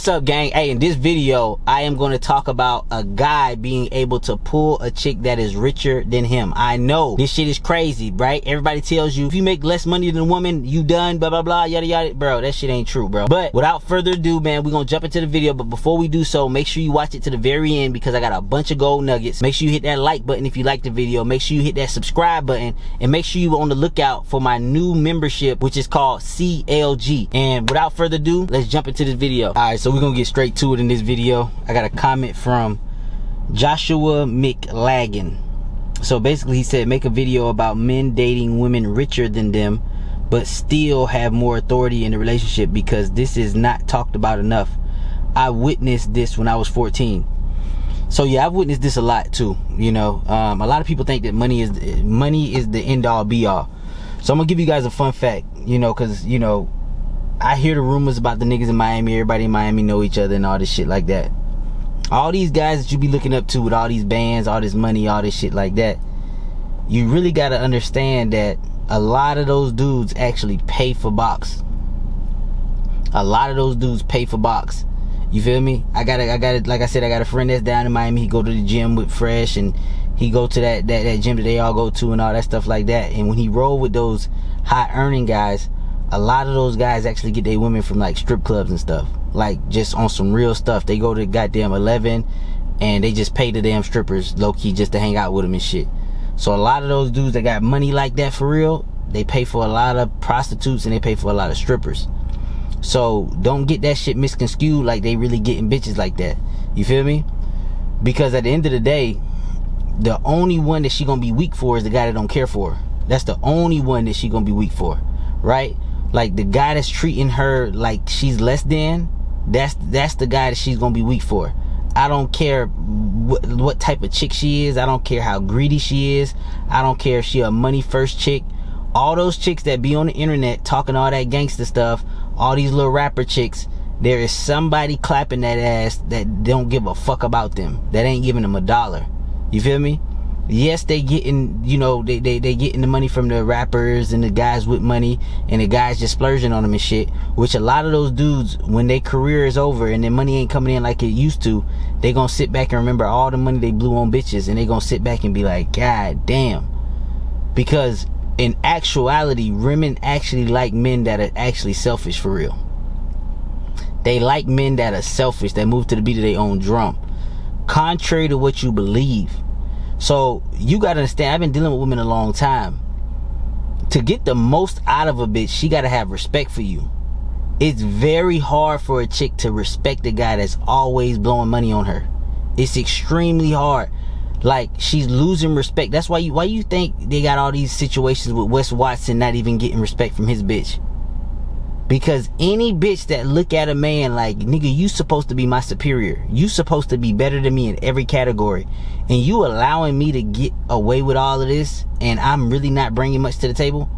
What's up, gang? Hey, in this video I am going to talk about a guy being able to pull a chick that is richer than him. I know this shit is crazy, right? Everybody tells you if you make less money than a woman, you done, blah blah blah, yada yada. Bro, that shit ain't true, bro. But without further ado, man, we're gonna jump into the video. But before we do so, make sure you watch it to the very end because I got a bunch of gold nuggets. Make sure you hit that like button if you like the video. Make sure you hit that subscribe button, and make sure you on the lookout for my new membership, which is called CLG. And without further ado, let's jump into this video. All right, so we're gonna get straight to it in this video. I got a comment from Joshua McLagan. So basically he said, make a video about men dating women richer than them but still have more authority in the relationship because this is not talked about enough. I witnessed this when I was 14. So yeah, I've witnessed this a lot too. You know, a lot of people think that money is the end all be all. So I'm gonna give you guys a fun fact, you know, because you know I hear the rumors about the niggas in Miami. Everybody in Miami know each other and all this shit like that. All these guys that you be looking up to with all these bands, all this money, all this shit like that, you really got to understand that a lot of those dudes actually pay for box. A lot of those dudes pay for box. You feel me? I got it. Like I said, I got a friend that's down in Miami. He go to the gym with Fresh, and he go to that gym that they all go to and all that stuff like that. And when he roll with those high earning guys, a lot of those guys actually get their women from like strip clubs and stuff, like just on some real stuff. They go to goddamn 11 and they just pay the damn strippers low-key just to hang out with them and shit. So a lot of those dudes that got money like that for real, they pay for a lot of prostitutes and they pay for a lot of strippers. So don't get that shit misconstrued like they really getting bitches like that. You feel me? Because at the end of the day, the only one that she gonna be weak for is the guy that don't care for her. That's the only one that she gonna be weak for, right? Like the guy that's treating her like she's less than, that's the guy that she's gonna be weak for. I don't care what type of chick she is. I don't care how greedy she is. I don't care if she a money first chick. All those chicks that be on the internet talking all that gangster stuff, all these little rapper chicks, there is somebody clapping that ass that don't give a fuck about them, that ain't giving them a dollar. You feel me? Yes, they getting, you know, they getting the money from the rappers and the guys with money, and the guys just splurging on them and shit, which a lot of those dudes, when their career is over and their money ain't coming in like it used to, they gonna sit back and remember all the money they blew on bitches, and they gonna sit back and be like, God damn. Because in actuality, women actually like men that are actually selfish for real. They like men that are selfish, that move to the beat of their own drum, contrary to what you believe. So you gotta understand, I've been dealing with women a long time. To get the most out of a bitch, she gotta have respect for you. It's very hard for a chick to respect a guy that's always blowing money on her. It's extremely hard. Like, she's losing respect. That's why you think they got all these situations with Wes Watson not even getting respect from his bitch. Because any bitch that look at a man like, nigga, you supposed to be my superior, you supposed to be better than me in every category, and you allowing me to get away with all of this, and I'm really not bringing much to the table.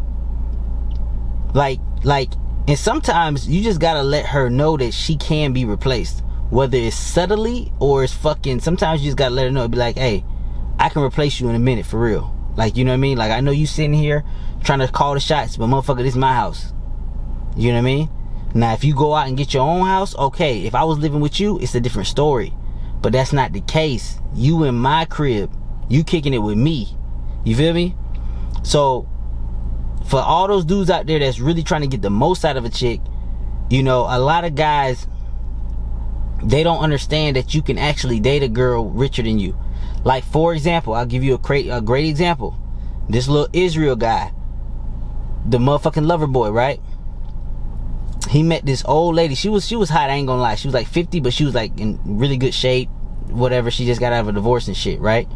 Like, and sometimes you just gotta let her know that she can be replaced, whether it's subtly or it's fucking. Sometimes you just gotta let her know, be like, hey, I can replace you in a minute, for real. Like, you know what I mean? Like, I know you sitting here trying to call the shots, but motherfucker, this is my house. You know what I mean? Now, if you go out and get your own house, okay. If I was living with you, it's a different story. But that's not the case. You in my crib. You kicking it with me. You feel me? So, for all those dudes out there that's really trying to get the most out of a chick, you know, a lot of guys, they don't understand that you can actually date a girl richer than you. Like, for example, I'll give you a great example. This little Israel guy, the motherfucking lover boy, right? He met this old lady. She was hot, I ain't gonna lie. She was like 50, but she was like in really good shape, whatever. She just got out of a divorce and shit, right?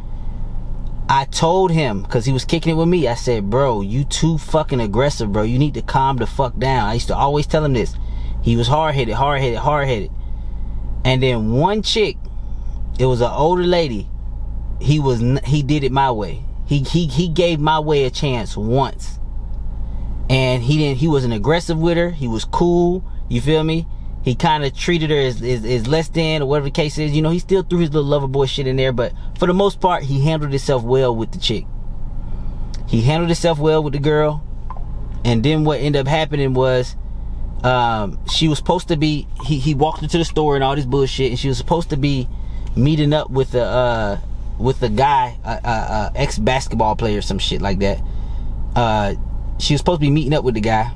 I told him, because he was kicking it with me, I said, bro, you too fucking aggressive, bro. You need to calm the fuck down. I used to always tell him this. He was hard-headed. And then one chick, it was an older lady, he did it my way. He gave my way a chance once. And he wasn't aggressive with her. He was cool. You feel me? He kind of treated her as less than, or whatever the case is. You know, he still threw his little lover boy shit in there, but for the most part, he handled himself well with the chick. He handled himself well with the girl. And then what ended up happening was, She was supposed to be, he walked into the store and all this bullshit, and she was supposed to be meeting up with a guy, ex-basketball player, some shit like that. She was supposed to be meeting up with the guy,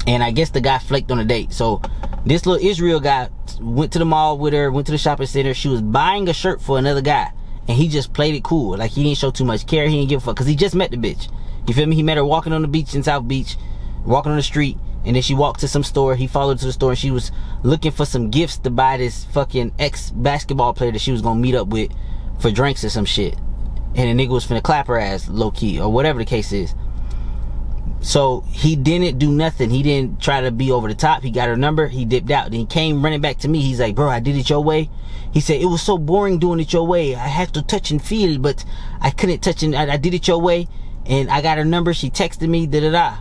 and I guess the guy flaked on a date. So this little Israel guy went to the mall with her, went to the shopping center. She was buying a shirt for another guy, and he just played it cool. Like, he didn't show too much care. He didn't give a fuck, because he just met the bitch. You feel me? He met her walking on the beach in South Beach, walking on the street, and then she walked to some store. He followed to the store, and she was looking for some gifts to buy this fucking ex-basketball player that she was gonna meet up with for drinks or some shit. And the nigga was finna clap her ass, low-key, or whatever the case is. So he didn't do nothing. He didn't try to be over the top. He got her number. He dipped out. Then he came running back to me. He's like, bro, I did it your way. He said, it was so boring doing it your way. I had to touch and feel, but I couldn't touch, and I did it your way. And I got her number. She texted me, da-da-da.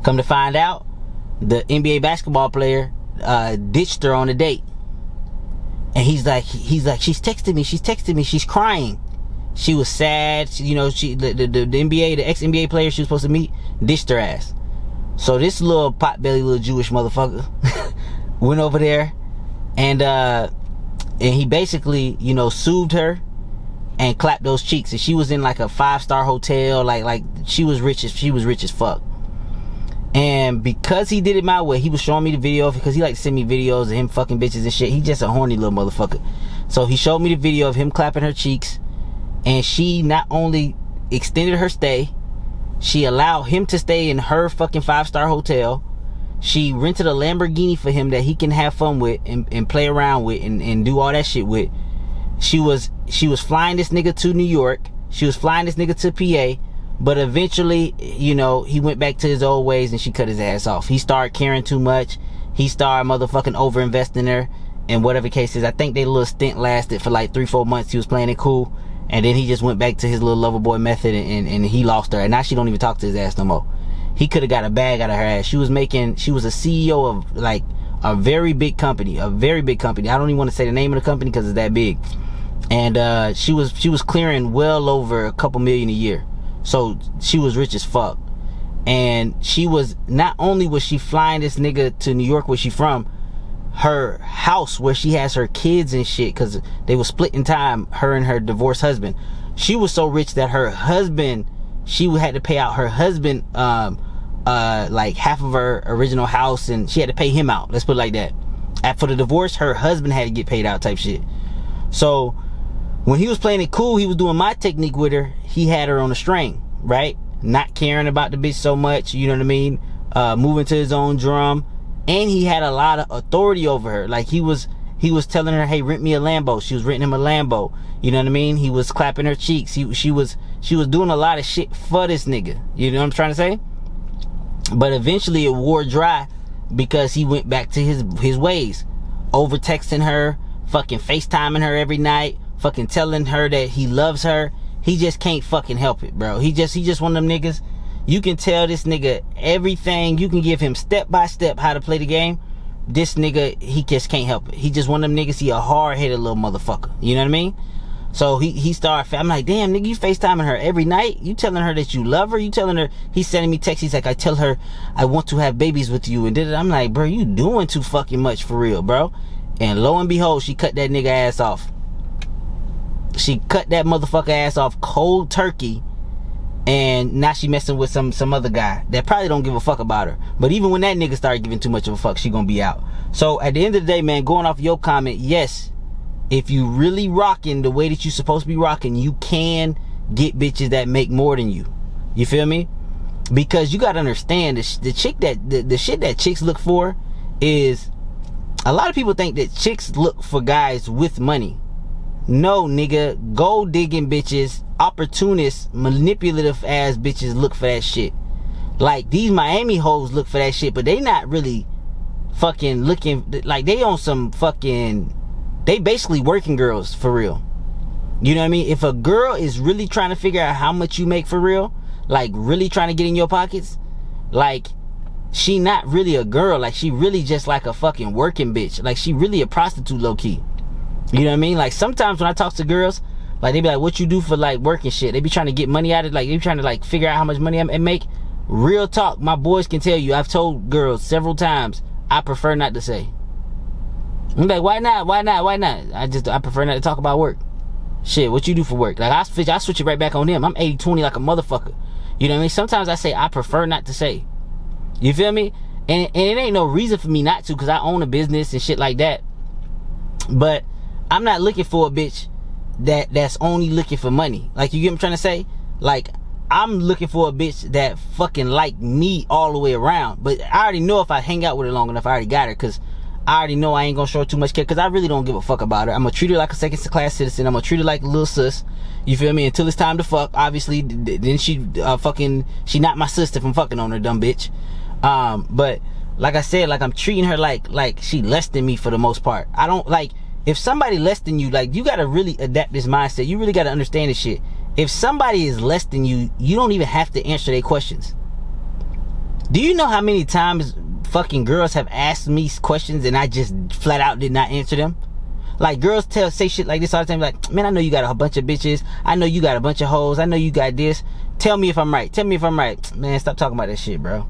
Come to find out, the NBA basketball player ditched her on a date. And he's like, she's texting me, she's crying. She was sad. She, you know, the NBA, the ex-NBA player she was supposed to meet, ditched her ass. So this little potbelly little Jewish motherfucker went over there, and he basically, you know, soothed her and clapped those cheeks. And she was in like a 5-star hotel, like she was rich as fuck. And because he did it my way, he was showing me the video, because he like to send me videos of him fucking bitches and shit. He just a horny little motherfucker. So he showed me the video of him clapping her cheeks, and she not only extended her stay, she allowed him to stay in her fucking 5-star hotel. She rented a Lamborghini for him that he can have fun with and play around with and do all that shit with. She was flying this nigga to New York. She was flying this nigga to PA. But eventually, you know, he went back to his old ways, and she cut his ass off. He started caring too much. He started motherfucking over-investing her, and whatever case is. I think their little stint lasted for like 3-4 months. He was playing it cool, and then he just went back to his little lover boy method, and he lost her. And now she don't even talk to his ass no more. He could have got a bag out of her ass. She was a CEO of like a very big company. I don't even want to say the name of the company because it's that big. And she was clearing well over a couple million a year. So she was rich as fuck. And she was, not only was she flying this nigga to New York, where she from, her house where she has her kids and shit, because they were split in time, her and her divorced husband. She was so rich that her husband, she had to pay out her husband like half of her original house, and she had to pay him out. Let's put it like that. For the divorce, her husband had to get paid out type shit. So when he was playing it cool, he was doing my technique with her. He had her on a string, right? Not caring about the bitch so much, you know what I mean? Moving to his own drum. And he had a lot of authority over her. Like, he was telling her, hey, rent me a Lambo. She was renting him a Lambo. You know what I mean? He was clapping her cheeks. She was doing a lot of shit for this nigga. You know what I'm trying to say? But eventually it wore dry, because he went back to his ways. Over texting her, fucking FaceTiming her every night, fucking telling her that he loves her. He just can't fucking help it, bro. He just one of them niggas. You can tell this nigga everything. You can give him step by step how to play the game. This nigga, he just can't help it. He just one of them niggas. He a hard-headed little motherfucker. You know what I mean? So he started, I'm like, damn, nigga, you FaceTiming her every night? You telling her that you love her? You telling her, he's sending me texts. He's like, I tell her I want to have babies with you. And I'm like, bro, you doing too fucking much for real, bro. And lo and behold, she cut that nigga ass off. She cut that motherfucker ass off cold turkey, and now she messing with some other guy that probably don't give a fuck about her. But even when that nigga started giving too much of a fuck, she gonna be out. So at the end of the day, man, going off your comment, yes, if you really rocking the way that you supposed to be rocking, you can get bitches that make more than you. You feel me? Because you gotta understand, the shit that chicks look for is, a lot of people think that chicks look for guys with money. No, nigga, gold digging bitches, opportunist, manipulative ass bitches look for that shit. Like, these Miami hoes look for that shit, but they not really fucking looking, like, they on some fucking, they basically working girls for real. You know what I mean? If a girl is really trying to figure out how much you make for real, like really trying to get in your pockets, like, she not really a girl. Like, she really just like a fucking working bitch. Like, she really a prostitute low-key. You know what I mean? Like, sometimes when I talk to girls, like, they be like, what you do for like work and shit? They be trying to get money out of it. Like, they be trying to like figure out how much money I make. Real talk, my boys can tell you, I've told girls several times, I prefer not to say. I'm like, why not? Why not? Why not? I prefer not to talk about work. Shit, what you do for work? Like, I switch it right back on them. I'm 80-20 like a motherfucker. You know what I mean? Sometimes I say, I prefer not to say. You feel me? And it ain't no reason for me not to, because I own a business and shit like that. But I'm not looking for a bitch that's only looking for money. Like, you get what I'm trying to say? Like, I'm looking for a bitch that fucking like me all the way around. But I already know if I hang out with her long enough, I already got her, because I already know I ain't gonna show her too much care, because I really don't give a fuck about her. I'm gonna treat her like a second class citizen. I'm gonna treat her like a little sis. You feel me? Until it's time to fuck. Obviously, then she not my sister from fucking on her, dumb bitch. But like I said, like, I'm treating her like she less than me for the most part. I don't like, if somebody less than you, like, you gotta really adapt this mindset. You really gotta understand this shit. If somebody is less than you, you don't even have to answer their questions. Do you know how many times fucking girls have asked me questions and I just flat out did not answer them? Like, girls say shit like this all the time, like, man, I know you got a bunch of bitches, I know you got a bunch of hoes, I know you got this, tell me if I'm right, tell me if I'm right. Man, stop talking about that shit, bro.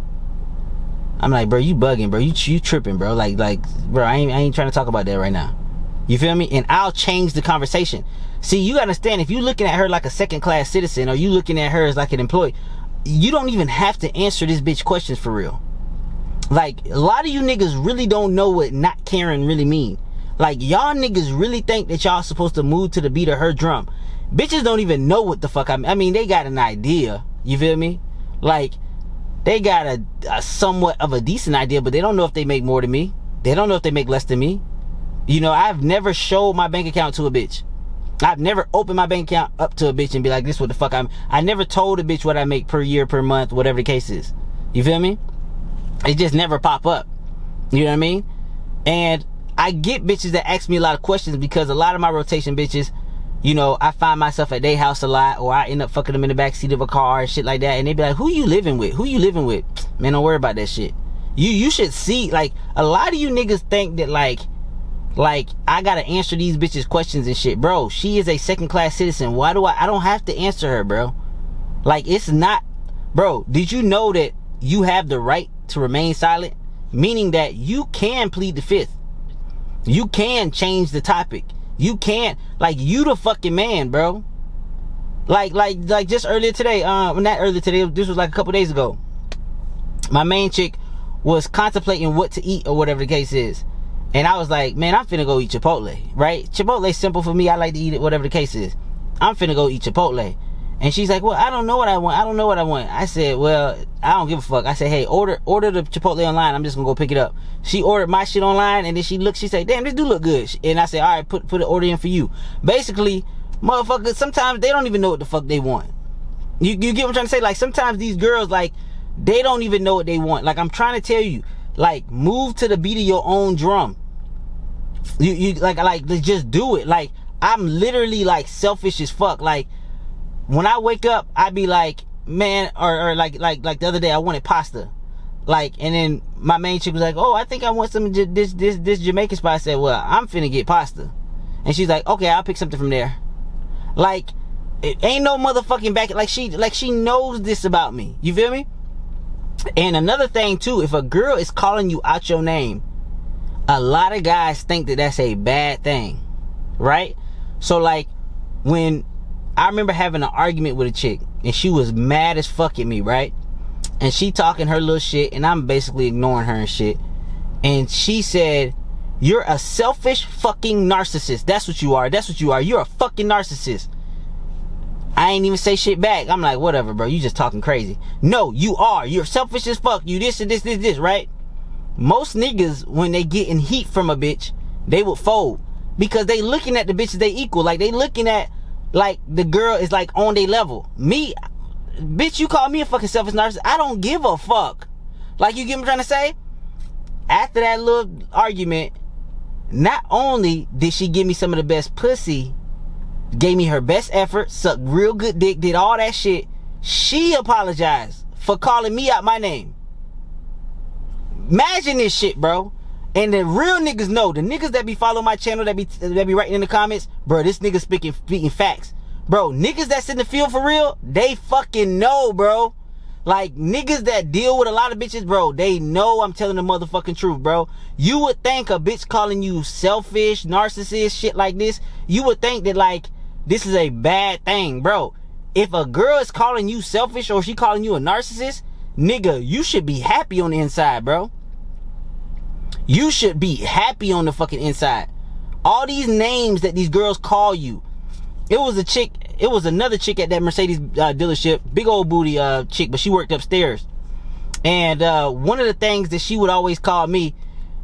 I'm like, bro, you bugging, bro, you tripping, bro. Like, bro, I ain't trying to talk about that right now. You feel me? And I'll change the conversation. See, you gotta understand, if you looking at her like a second class citizen, or you looking at her as like an employee, you don't even have to answer this bitch questions for real. Like, a lot of you niggas really don't know what not caring really mean. Like, y'all niggas really think that y'all supposed to move to the beat of her drum. Bitches don't even know what the fuck I mean, they got an idea. You feel me? Like, they got a somewhat of a decent idea, but they don't know if they make more than me. They don't know if they make less than me. You know, I've never showed my bank account to a bitch. I've never opened my bank account up to a bitch and be like, this what the fuck I never told a bitch what I make per year, per month, whatever the case is. You feel me? It just never pop up. You know what I mean? And I get bitches that ask me a lot of questions, because a lot of my rotation bitches, you know, I find myself at their house a lot, or I end up fucking them in the backseat of a car and shit like that, and they be like, who you living with? Who you living with? Man, don't worry about that shit. You should see, like, a lot of you niggas think that like I gotta answer these bitches questions and shit. Bro, she is a second class citizen. Why do I don't have to answer her, bro. Like, it's not, bro, did you know that you have the right to remain silent? Meaning that you can plead the fifth. You can change the topic. You can't, like, you the fucking man, bro. Like just earlier today, not earlier today, this was like a couple days ago. My main chick was contemplating what to eat or whatever the case is. And I was like, man, I'm finna go eat Chipotle, right? Chipotle's simple for me. I like to eat it, whatever the case is. I'm finna go eat Chipotle. And she's like, well, I don't know what I want. I don't know what I want. I said, well, I don't give a fuck. I said, hey, order the Chipotle online. I'm just gonna go pick it up. She ordered my shit online, and then she said, damn, this do look good. And I said, all right, put an order in for you. Basically, motherfuckers, sometimes they don't even know what the fuck they want. You get what I'm trying to say? Like, sometimes these girls, like, they don't even know what they want. Like, I'm trying to tell you, like, move to the beat of your own drum. You like just do it. Like, I'm literally like selfish as fuck. Like, when I wake up, I be like, man, or like the other day I wanted pasta. Like, and then my main chick was like, oh, I think I want some of this Jamaican spot. I said, well, I'm finna get pasta. And she's like, okay, I'll pick something from there. Like, it ain't no motherfucking back. Like she knows this about me. You feel me? And another thing too, if a girl is calling you out your name, a lot of guys think that that's a bad thing, right? So, like, when I remember having an argument with a chick, and she was mad as fuck at me, right? And she talking her little shit, and I'm basically ignoring her and shit. And she said, you're a selfish fucking narcissist. That's what you are. That's what you are. You're a fucking narcissist. I ain't even say shit back. I'm like, whatever, bro. You just talking crazy. No, you are. You're selfish as fuck. You this and this, right? Most niggas, when they get in heat from a bitch, they would fold. Because they looking at the bitches they equal. Like, they looking at, like, the girl is, like, on their level. Me, bitch, you call me a fucking selfish narcissist. I don't give a fuck. Like, you get what I'm trying to say? After that little argument, not only did she give me some of the best pussy, gave me her best effort, sucked real good dick, did all that shit, she apologized for calling me out my name. Imagine this shit, bro. And the real niggas know, the niggas that be following my channel, that be writing in the comments, bro, this nigga speaking facts. Bro, niggas that's in the field for real, they fucking know, bro. Like, niggas that deal with a lot of bitches, bro, they know I'm telling the motherfucking truth, bro. You would think a bitch calling you selfish, narcissist, shit like this, you would think that, like, this is a bad thing, bro. If a girl is calling you selfish or she calling you a narcissist, nigga, you should be happy on the inside, bro. You should be happy on the fucking inside. All these names that these girls call you. It was another chick at that Mercedes dealership, big old booty chick, but she worked upstairs. And one of the things that she would always call me,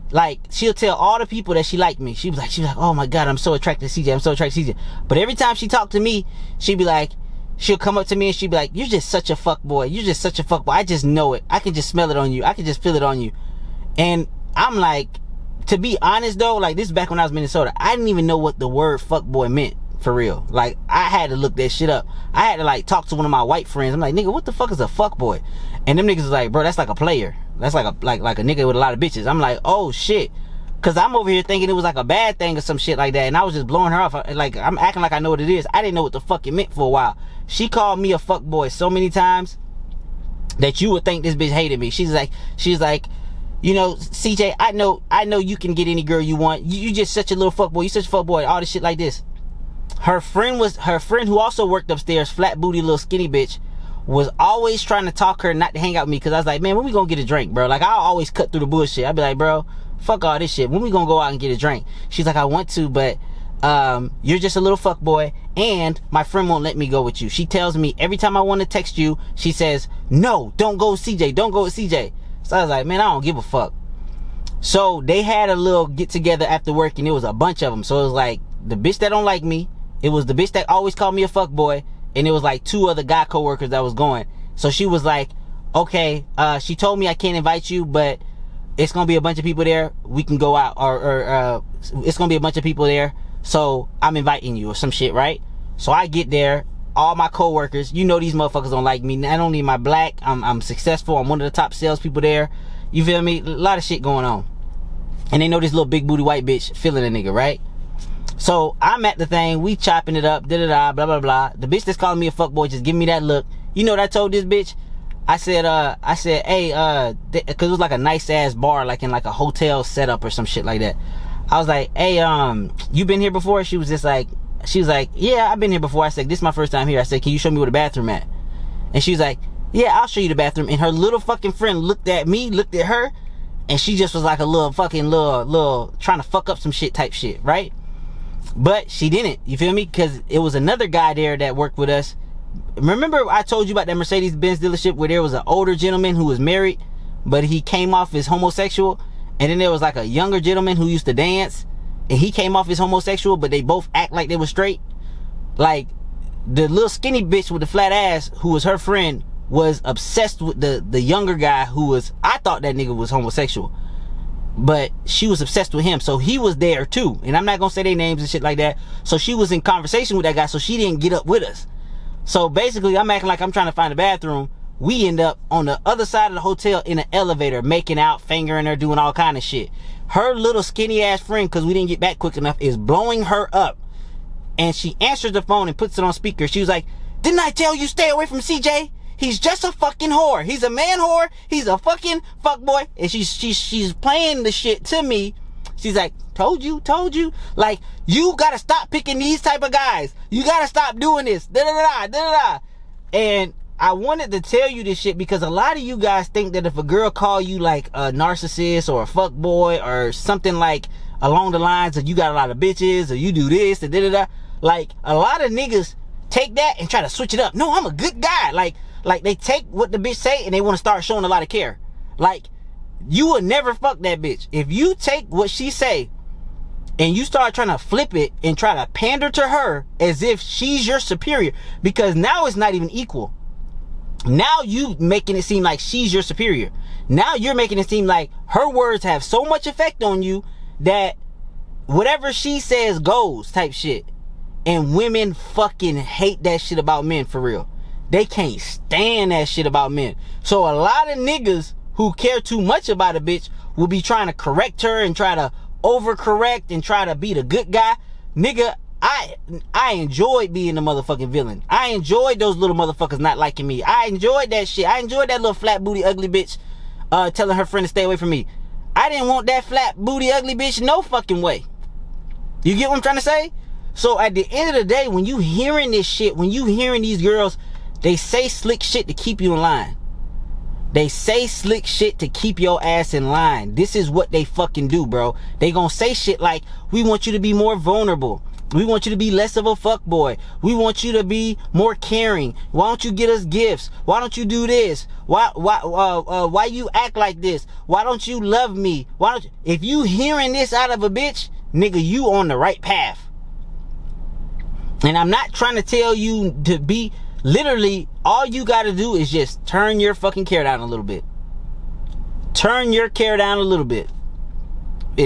like, she'll tell all the people that she liked me. She was like, oh my God, I'm so attracted to CJ. I'm so attracted to CJ. But every time she talked to me, she'd be like, she'll come up to me and she'd be like, you're just such a fuck boy. You're just such a fuck boy. I just know it. I can just smell it on you. I can just feel it on you. And I'm like, to be honest though, like, this is back when I was in Minnesota, I didn't even know what the word fuck boy meant. For real. Like, I had to look that shit up. I had to, like, talk to one of my white friends. I'm like, nigga, what the fuck is a fuck boy? And them niggas was like, bro, that's like a player. That's like a nigga with a lot of bitches. I'm like, oh shit. Cause I'm over here thinking it was like a bad thing or some shit like that. And I was just blowing her off. Like, I'm acting like I know what it is. I didn't know what the fuck it meant for a while. She called me a fuck boy so many times that you would think this bitch hated me. She's like, you know, CJ, I know you can get any girl you want. You just such a little fuck boy. You such a fuck boy. All this shit like this. Her friend who also worked upstairs, flat booty little skinny bitch, was always trying to talk her not to hang out with me, because I was like, man, when we gonna get a drink, bro? Like, I'll always cut through the bullshit. I'd be like, bro, fuck all this shit. When we gonna go out and get a drink? She's like, I want to, but you're just a little fuck boy, and my friend won't let me go with you. She tells me every time I want to text you, she says, no, don't go with CJ. Don't go with CJ. So I was like, man, I don't give a fuck. So they had a little get together after work, and it was a bunch of them. So it was like the bitch that don't like me, it was the bitch that always called me a fuck boy, and it was like two other guy coworkers that was going. So she was like, okay, she told me I can't invite you, but it's gonna be a bunch of people there. We can go out, or it's gonna be a bunch of people there, so I'm inviting you or some shit, right? So I get there, all my coworkers, you know, these motherfuckers don't like me. Not only am I black, I'm successful, I'm one of the top salespeople there. You feel me? A lot of shit going on, and they know this little big booty white bitch feeling a nigga, right? So I'm at the thing, we chopping it up, blah blah blah. The bitch that's calling me a fuckboy just give me that look. You know what I told this bitch? I said, hey, cause it was like a nice ass bar, like in like a hotel setup or some shit like that. I was like, hey, you been here before? She was like, yeah, I've been here before. I said, this is my first time here. I said, can you show me where the bathroom at? And she was like, yeah, I'll show you the bathroom. And her little fucking friend looked at me, looked at her, and she just was like a little fucking little trying to fuck up some shit type shit, right? But she didn't, you feel me? Because it was another guy there that worked with us. Remember I told you about that Mercedes-Benz dealership where there was an older gentleman who was married, but he came off as homosexual? And then there was like a younger gentleman who used to dance, and he came off as homosexual, but they both act like they were straight. Like, the little skinny bitch with the flat ass, who was her friend, was obsessed with the younger guy who was, I thought that nigga was homosexual, but she was obsessed with him. So he was there too, and I'm not gonna say their names and shit like that. So she was in conversation with that guy, so she didn't get up with us. So basically, I'm acting like I'm trying to find a bathroom. We end up on the other side of the hotel in an elevator, making out, fingering her, doing all kind of shit. Her little skinny ass friend, because we didn't get back quick enough, is blowing her up. And she answers the phone and puts it on speaker. She was like, didn't I tell you stay away from CJ? He's just a fucking whore. He's a man whore. He's a fucking fuckboy. And she's playing the shit to me. She's like, told you. Like, you gotta stop picking these type of guys. You gotta stop doing this. And I wanted to tell you this shit because a lot of you guys think that if a girl call you like a narcissist or a fuckboy or something like along the lines of you got a lot of bitches or you do this and like, a lot of niggas take that and try to switch it up. No, I'm a good guy. Like they take what the bitch say and they want to start showing a lot of care. Like, you will never fuck that bitch. If you take what she say and you start trying to flip it and try to pander to her as if she's your superior, because now it's not even equal. Now you making it seem like she's your superior. Now you're making it seem like her words have so much effect on you that whatever she says goes type shit. And women fucking hate that shit about men, for real. They can't stand that shit about men. So a lot of niggas who care too much about a bitch will be trying to correct her and try to overcorrect and try to be the good guy. Nigga, I enjoyed being the motherfucking villain. I enjoyed those little motherfuckers not liking me. I enjoyed that shit. I enjoyed that little flat booty ugly bitch telling her friend to stay away from me. I didn't want that flat booty ugly bitch no fucking way. You get what I'm trying to say? So at the end of the day, when you hearing this shit, when you hearing these girls, they say slick shit to keep you in line. They say slick shit to keep your ass in line. This is what they fucking do, bro. They gonna say shit like, we want you to be more vulnerable. We want you to be less of a fuckboy. We want you to be more caring. Why don't you get us gifts? Why don't you do this? Why you act like this? Why don't you love me? Why don't you? If you hearing this out of a bitch, nigga, you on the right path. And I'm not trying to tell you to be, literally, all you gotta do is just turn your fucking care down a little bit. Turn your care down a little bit.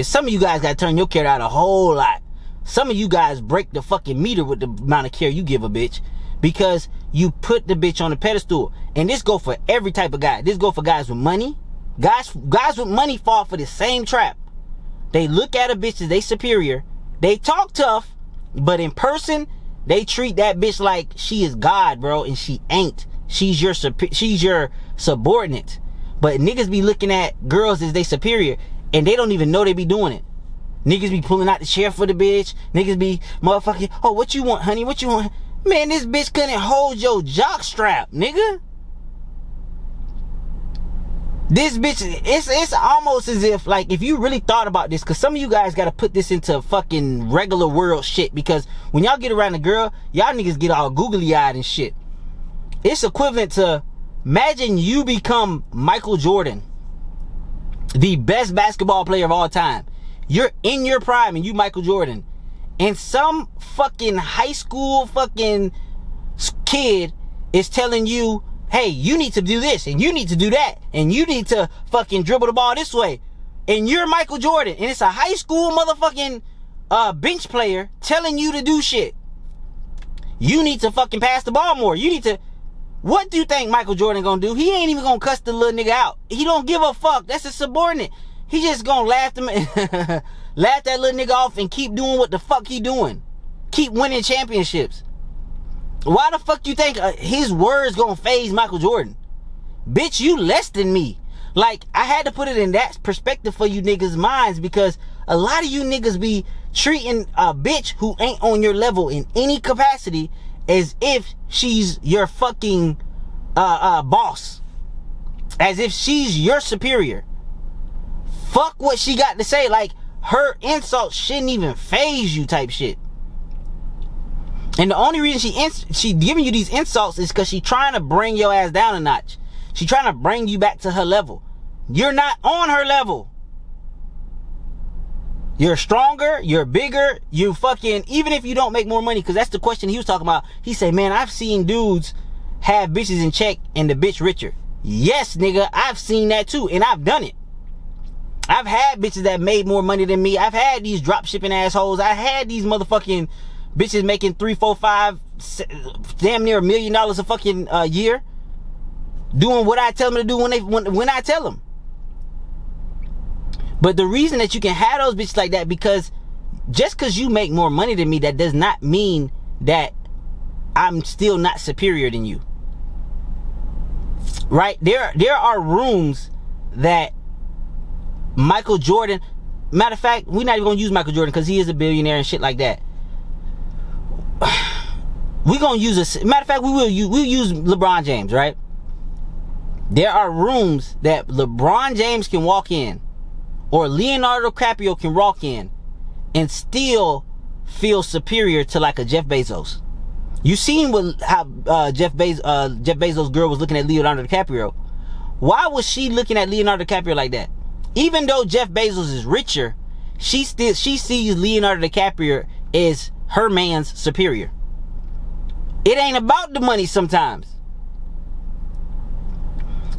Some of you guys gotta turn your care down a whole lot. Some of you guys break the fucking meter with the amount of care you give a bitch, because you put the bitch on the pedestal. And this go for every type of guy. This go for guys with money. Guys with money fall for the same trap. They look at a bitch as they superior. They talk tough, but in person, they treat that bitch like she is God, bro, and she ain't. She's your subordinate. But niggas be looking at girls as they superior, and they don't even know they be doing it. Niggas be pulling out the chair for the bitch. Niggas be motherfucking, oh, what you want, honey? What you want? Man, this bitch couldn't hold your jock strap, nigga. This bitch, it's almost as if, like, if you really thought about this, because some of you guys got to put this into fucking regular world shit, because when y'all get around a girl, y'all niggas get all googly eyed and shit. It's equivalent to, imagine you become Michael Jordan, the best basketball player of all time. You're in your prime and you Michael Jordan, and some fucking high school fucking kid is telling you, hey, you need to do this, and you need to do that, and you need to fucking dribble the ball this way. And you're Michael Jordan, and it's a high school motherfucking bench player telling you to do shit. You need to fucking pass the ball more. You need to... What do you think Michael Jordan gonna do? He ain't even gonna cuss the little nigga out. He don't give a fuck. That's a subordinate. He just gonna laugh that little nigga off and keep doing what the fuck he doing. Keep winning championships. Why the fuck you think his words gonna faze Michael Jordan? Bitch, you less than me. Like, I had to put it in that perspective for you niggas' minds, because a lot of you niggas be treating a bitch who ain't on your level in any capacity as if she's your fucking boss. As if she's your superior. Fuck what she got to say. Like, her insults shouldn't even faze you type shit. And the only reason she giving you these insults is because she trying to bring your ass down a notch. She trying to bring you back to her level. You're not on her level. You're stronger, you're bigger, you fucking, even if you don't make more money, because that's the question he was talking about. He said, man, I've seen dudes have bitches in check and the bitch richer. Yes, nigga, I've seen that too, and I've done it. I've had bitches that made more money than me. I've had these drop shipping assholes. I had these motherfucking bitches making 3, 4, 5, damn near $1 million a fucking year, doing what I tell them to do when I tell them. But the reason that you can have those bitches like that, because just because you make more money than me, that does not mean that I'm still not superior than you. Right? There are rooms that Michael Jordan, matter of fact, we're not even gonna use Michael Jordan because he is a billionaire and shit like that. We're gonna use matter of fact, we'll use LeBron James, right? There are rooms that LeBron James can walk in, or Leonardo DiCaprio can walk in, and still feel superior to like a Jeff Bezos. You seen how Jeff Bezos' girl was looking at Leonardo DiCaprio. Why was she looking at Leonardo DiCaprio like that? Even though Jeff Bezos is richer, she sees Leonardo DiCaprio as her man's superior. It ain't about the money sometimes.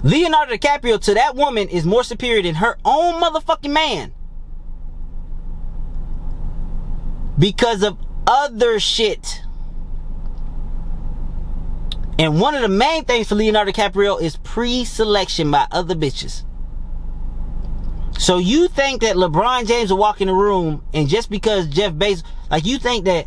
Leonardo DiCaprio to that woman is more superior than her own motherfucking man, because of other shit. And one of the main things for Leonardo DiCaprio is pre-selection by other bitches. So you think that LeBron James will walk in the room, and just because Jeff Bezos, like, you think that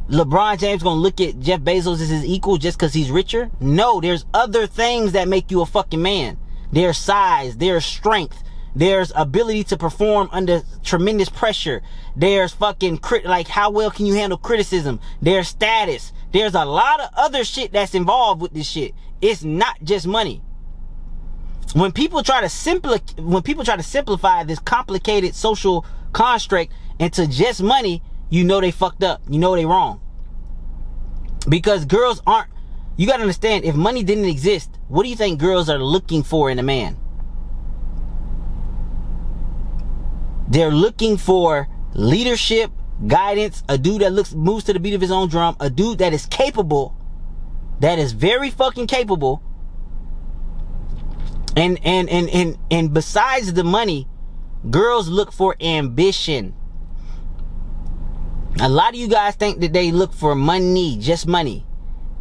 LeBron James gonna look at Jeff Bezos as his equal just because he's richer? No, there's other things that make you a fucking man. There's size, there's strength, there's ability to perform under tremendous pressure. There's fucking like how well can you handle criticism? There's status. There's a lot of other shit that's involved with this shit. It's not just money. When people try to simplify this complicated social construct into just money, you know they fucked up. You know they wrong. Because girls aren't, you gotta understand, if money didn't exist, what do you think girls are looking for in a man? They're looking for leadership, guidance, a dude that moves to the beat of his own drum, a dude that is capable, that is very fucking capable. And besides the money, girls look for ambition. A lot of you guys think that they look for money, just money.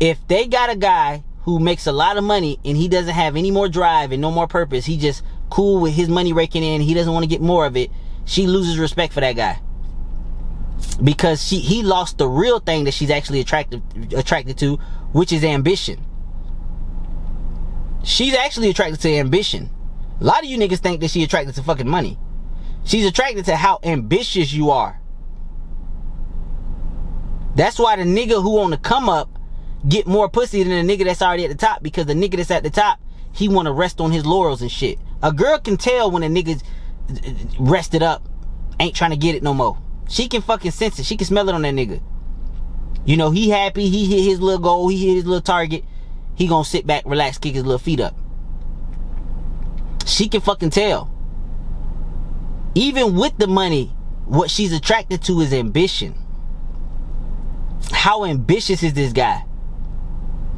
If they got a guy who makes a lot of money and he doesn't have any more drive and no more purpose, he just cool with his money raking in, he doesn't want to get more of it, she loses respect for that guy. Because he lost the real thing that she's actually attracted to, which is ambition. She's actually attracted to ambition. A lot of you niggas think that she's attracted to fucking money. She's attracted to how ambitious you are. That's why the nigga who on the come up get more pussy than the nigga that's already at the top, because the nigga that's at the top, he want to rest on his laurels and shit. A girl can tell when a nigga's rested up, ain't trying to get it no more. She can fucking sense it. She can smell it on that nigga. You know, he happy, he hit his little goal, he hit his little target. He gonna sit back, relax, kick his little feet up. She can fucking tell. Even with the money, what she's attracted to is ambition. How ambitious is this guy?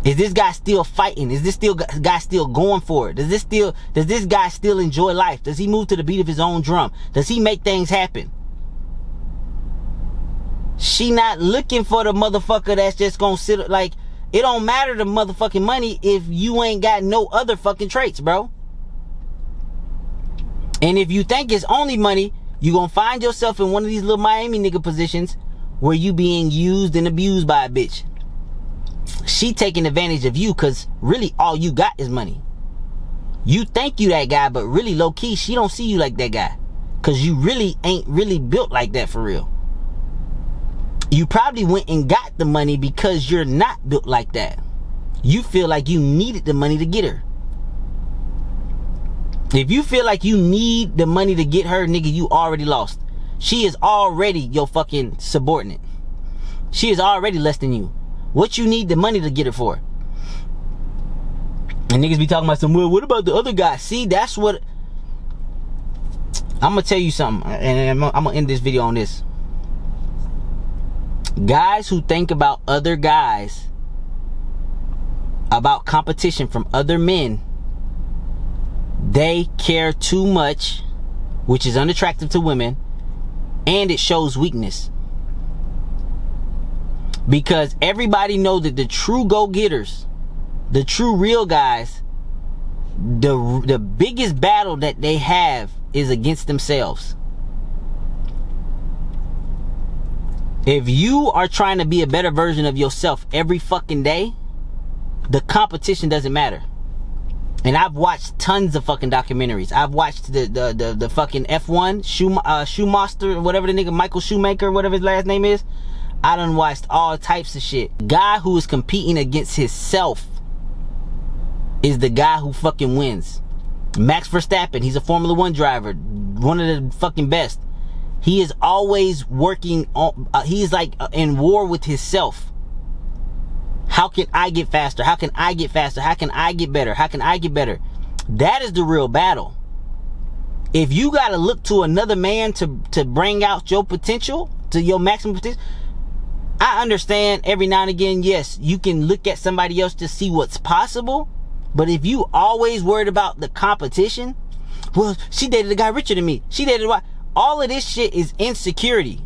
Is this guy still fighting? Is this guy still going for it? Does this guy still enjoy life? Does he move to the beat of his own drum? Does he make things happen? She not looking for the motherfucker that's just gonna sit like, it don't matter the motherfucking money if you ain't got no other fucking traits, bro. And if you think it's only money, you gonna find yourself in one of these little Miami nigga positions where you being used and abused by a bitch. She taking advantage of you because really all you got is money. You think you that guy, but really low key, she don't see you like that guy. Because you really ain't really built like that for real. You probably went and got the money because you're not built like that. You feel like you needed the money to get her. If you feel like you need the money to get her, nigga, you already lost. She is already your fucking subordinate. She is already less than you. What you need the money to get her for? And niggas be talking about some, well, what about the other guy? See, that's what... I'm gonna tell you something, and I'm gonna end this video on this. Guys who think about other guys, about competition from other men, they care too much, which is unattractive to women, and it shows weakness. Because everybody knows that the true go-getters, the true real guys, the biggest battle that they have is against themselves. If you are trying to be a better version of yourself every fucking day, the competition doesn't matter. And I've watched tons of fucking documentaries. I've watched the fucking F1 Schumacher, whatever the nigga, Michael Schumacher, whatever his last name is. I done watched all types of shit. Guy who is competing against himself is the guy who fucking wins. Max Verstappen, he's a Formula 1 driver, one of the fucking best. He is always working on, he's like in war with himself. How can I get faster? How can I get faster? How can I get better? How can I get better? That is the real battle. If you gotta look to another man to bring out your potential, to your maximum potential, I understand every now and again, yes, you can look at somebody else to see what's possible. But if you always worried about the competition, well, she dated a guy richer than me. She dated a... All of this shit is insecurity.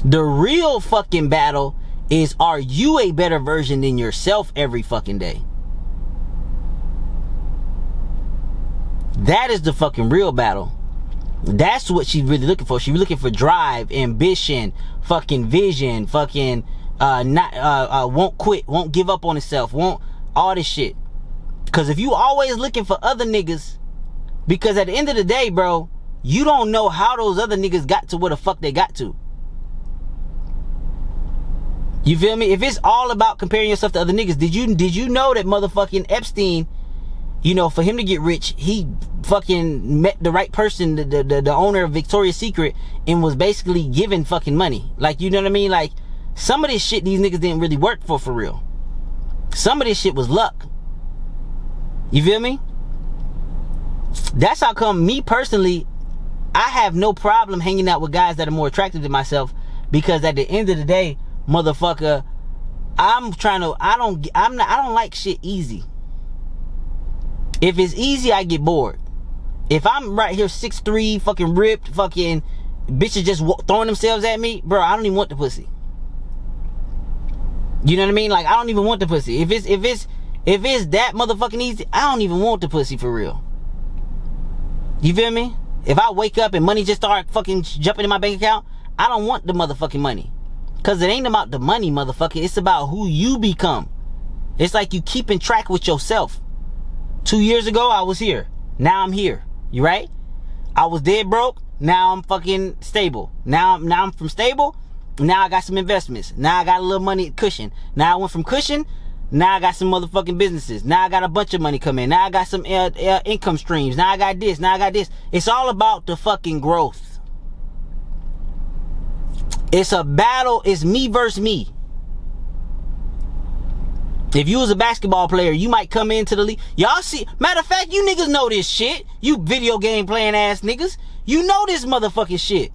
The real fucking battle is, are you a better version than yourself every fucking day? That is the fucking real battle. That's what she's really looking for. She's looking for drive, ambition, fucking vision, fucking won't quit, won't give up on herself, won't all this shit. Because if you always looking for other niggas, because at the end of the day, bro, you don't know how those other niggas got to where the fuck they got to. You feel me? If it's all about comparing yourself to other niggas, did you know that motherfucking Epstein, you know, for him to get rich, he fucking met the right person, the owner of Victoria's Secret, and was basically giving fucking money. Like, you know what I mean? Like, some of this shit these niggas didn't really work for real. Some of this shit was luck. You feel me? That's how come me personally, I have no problem hanging out with guys that are more attractive than myself, because at the end of the day, motherfucker, I don't like shit easy. If it's easy, I get bored. If I'm right here 6'3", fucking ripped, fucking bitches just throwing themselves at me, bro, I don't even want the pussy. You know what I mean? Like, I don't even want the pussy. If it's that motherfucking easy, I don't even want the pussy for real. You feel me? If I wake up and money just start fucking jumping in my bank account, I don't want the motherfucking money. Cause it ain't about the money, motherfucker. It's about who you become. It's like you keeping track with yourself. 2 years ago, I was here. Now I'm here. You right? I was dead broke. Now I'm fucking stable. Now I'm from stable. Now I got some investments. Now I got a little money cushion. Now I went from cushion. Now I got some motherfucking businesses. Now I got a bunch of money coming in. Now I got some income streams. Now I got this. Now I got this. It's all about the fucking growth. It's a battle. It's me versus me. If you was a basketball player, you might come into the league. Y'all see, matter of fact, you niggas know this shit. You video game playing ass niggas. You know this motherfucking shit.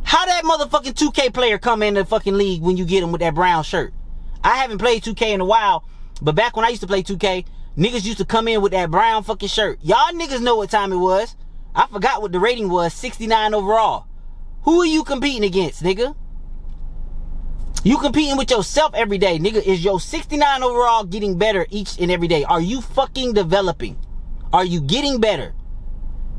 How that motherfucking 2K player come in the fucking league when you get him with that brown shirt? I haven't played 2K in a while, but back when I used to play 2K, niggas used to come in with that brown fucking shirt. Y'all niggas know what time it was. I forgot what the rating was, 69 overall. Who are you competing against, nigga? You competing with yourself every day, nigga. Is your 69 overall getting better each and every day? Are you fucking developing? Are you getting better?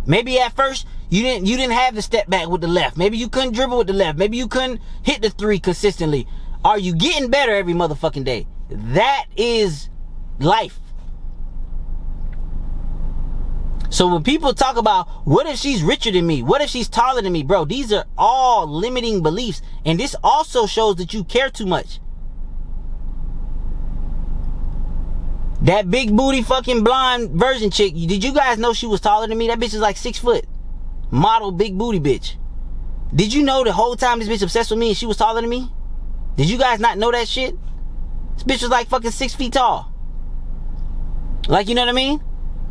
Maybe at first you didn't have the step back with the left. Maybe you couldn't dribble with the left. Maybe you couldn't hit the three consistently. Are you getting better every motherfucking day? That is life. So when people talk about, what if she's richer than me? What if she's taller than me? Bro, these are all limiting beliefs. And this also shows that you care too much. That big booty fucking blonde virgin chick, did you guys know she was taller than me? That bitch is like 6 foot. Model big booty bitch. Did you know the whole time this bitch obsessed with me and she was taller than me? Did you guys not know that shit? This bitch was like fucking 6 feet tall. Like, you know what I mean?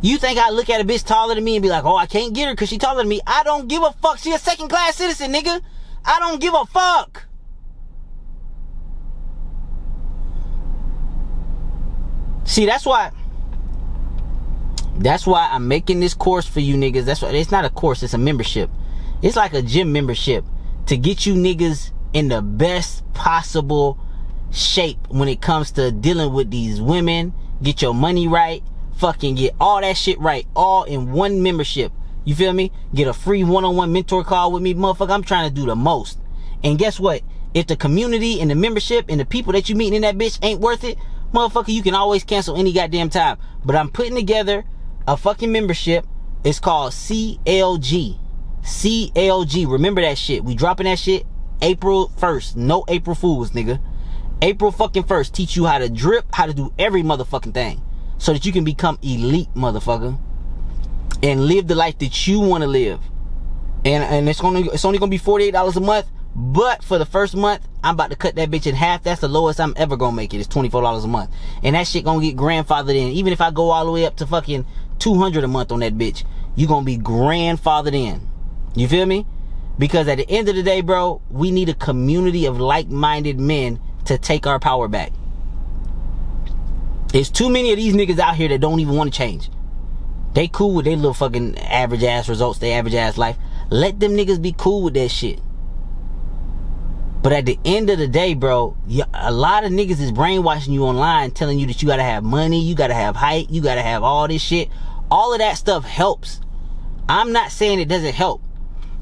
You think I look at a bitch taller than me and be like, oh, I can't get her because she taller than me. I don't give a fuck. She a second class citizen, nigga. I don't give a fuck. See, that's why I'm making this course for you niggas. That's why it's not a course, it's a membership. It's like a gym membership to get you niggas in the best possible shape when it comes to dealing with these women. Get your money right. Fucking get all that shit right, all in one membership. You feel me? Get a free one-on-one mentor call with me, motherfucker. I'm trying to do the most. And guess what? If the community and the membership and the people that you meeting in that bitch ain't worth it, motherfucker, you can always cancel any goddamn time. But I'm putting together a fucking membership. It's called CLG. CLG. Remember that shit. We dropping that shit April 1st. No April Fools, nigga. April fucking 1st. Teach you how to drip, how to do every motherfucking thing. So that you can become elite, motherfucker. And live the life that you want to live. And it's only gonna be $48 a month. But for the first month, I'm about to cut that bitch in half. That's the lowest I'm ever gonna make it. It's $24 a month. And that shit gonna get grandfathered in. Even if I go all the way up to fucking $200 a month on that bitch, you gonna be grandfathered in. You feel me? Because at the end of the day, bro, we need a community of like-minded men to take our power back. There's too many of these niggas out here that don't even want to change. They cool with their little fucking average ass results, their average ass life. Let them niggas be cool with that shit. But at the end of the day, bro, a lot of niggas is brainwashing you online, telling you that you gotta have money, you gotta have height, you gotta have all this shit. All of that stuff helps. I'm not saying it doesn't help.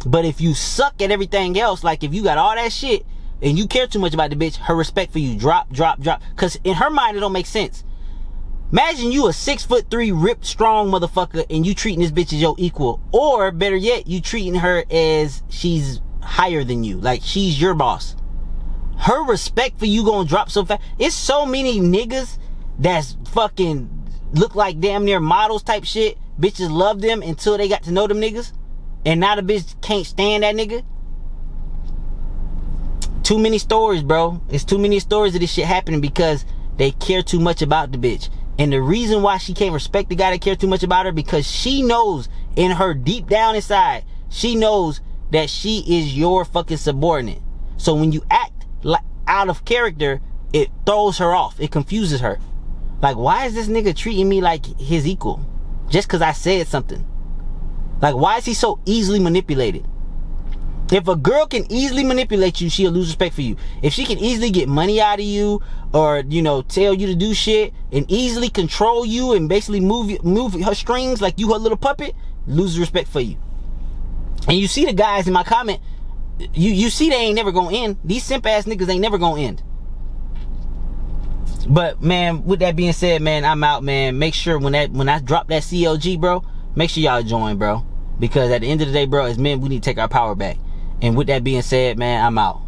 But if you suck at everything else, like if you got all that shit and you care too much about the bitch, her respect for you drop. Cause in her mind, it don't make sense. Imagine you a 6'3" ripped strong motherfucker and you treating this bitch as your equal. Or better yet, you treating her as she's higher than you. Like she's your boss. Her respect for you gonna drop so fast. It's so many niggas that's fucking look like damn near models type shit. Bitches love them until they got to know them niggas. And now the bitch can't stand that nigga. Too many stories, bro. It's too many stories of this shit happening because they care too much about the bitch. And the reason why she can't respect the guy that cares too much about her, because she knows in her deep down inside, she knows that she is your fucking subordinate. So when you act like out of character, it throws her off. It confuses her. Like, why is this nigga treating me like his equal? Just because I said something. Like, why is he so easily manipulated? If a girl can easily manipulate you, she'll lose respect for you. If she can easily get money out of you, or, you know, tell you to do shit and easily control you and basically move her strings like you her little puppet, lose respect for you. And you see the guys in my comment, you see they ain't never gonna end. These simp ass niggas ain't never gonna end. But man, with that being said, man, I'm out, man. Make sure when I drop that CLG, bro, make sure y'all join, bro. Because at the end of the day, bro, as men, we need to take our power back. And with that being said, man, I'm out.